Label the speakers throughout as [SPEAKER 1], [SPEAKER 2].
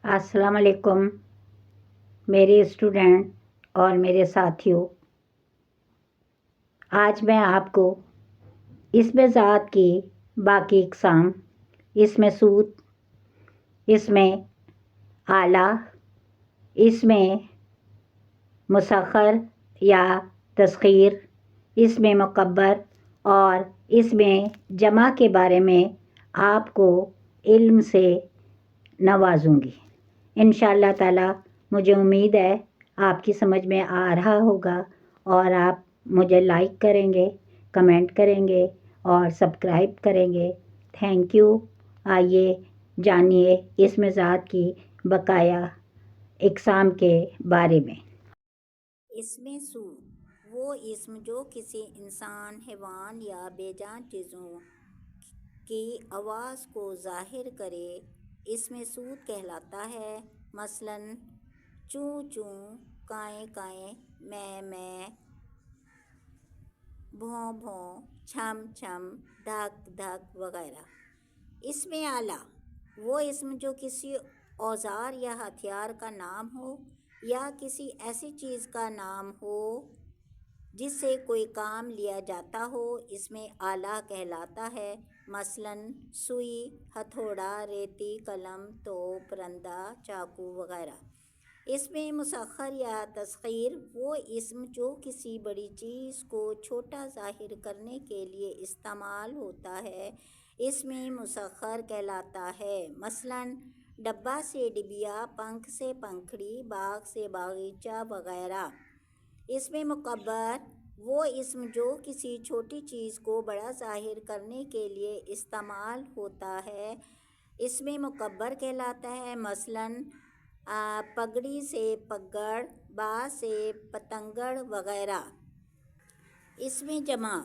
[SPEAKER 1] अस्सलाम वालेकुम मेरे स्टूडेंट और मेरे साथियों। आज मैं आपको इसमें ज़ात की बाकी इक़साम, इसमें सूत, इसमें आला, इसमें मुसख्खर या तस्ख़ीर, इसमें मुकब्बर और इसमें जमा के बारे में आपको इल्म से नवाजूँगी। इंशाअल्लाह ताला मुझे उम्मीद है आपकी समझ में आ रहा होगा और आप मुझे लाइक करेंगे, कमेंट करेंगे और सब्सक्राइब करेंगे। Thank you. आइए जानिए इसमें ज़ात की बकाया इक़साम के बारे में।
[SPEAKER 2] इसमें सूत वो इस्म जो किसी इंसान, हैवान या बेजान चीज़ों की आवाज़ को ज़ाहिर करे, इसमें सूत कहलाता है। मसलन चूँ चूँ, काएँ काएँ, मैं, भौं भौं, छम छम, ढक ढक वगैरह। इसमें आला वो इस्म जो किसी औज़ार या हथियार का नाम हो या किसी ऐसी चीज़ का नाम हो जिससे कोई काम लिया जाता हो, इसमें आला कहलाता है। मसलन सुई, हथौड़ा, रेती, कलम, तोप, रंदा, चाकू वगैरह। इसमें मुसख्खर या तस्ख़ीर वो इस्म जो किसी बड़ी चीज़ को छोटा ज़ाहिर करने के लिए इस्तेमाल होता है, इसमें मुसख्खर कहलाता है। मसलन डब्बा से डिबिया, पंख से पंखड़ी, बाग से बागीचा वगैरह। इसमें मुकब्बर वो इस्म जो किसी छोटी चीज़ को बड़ा ज़ाहिर करने के लिए इस्तेमाल होता है, इसमें मुकब्बर कहलाता है। मसलन पगड़ी से पगड़, बाज से पतंगड़ वगैरह। इसमें जमा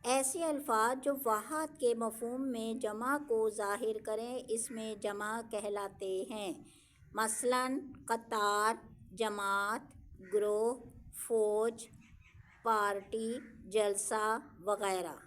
[SPEAKER 2] ऐसे अल्फाज जो वाहद के मफ़हूम में जमा को ज़ाहिर करें, इसमें जमा कहलाते हैं। मसलन कतार, जमात, ग्रोह, फ़ौज, पार्टी, जलसा वगैरह।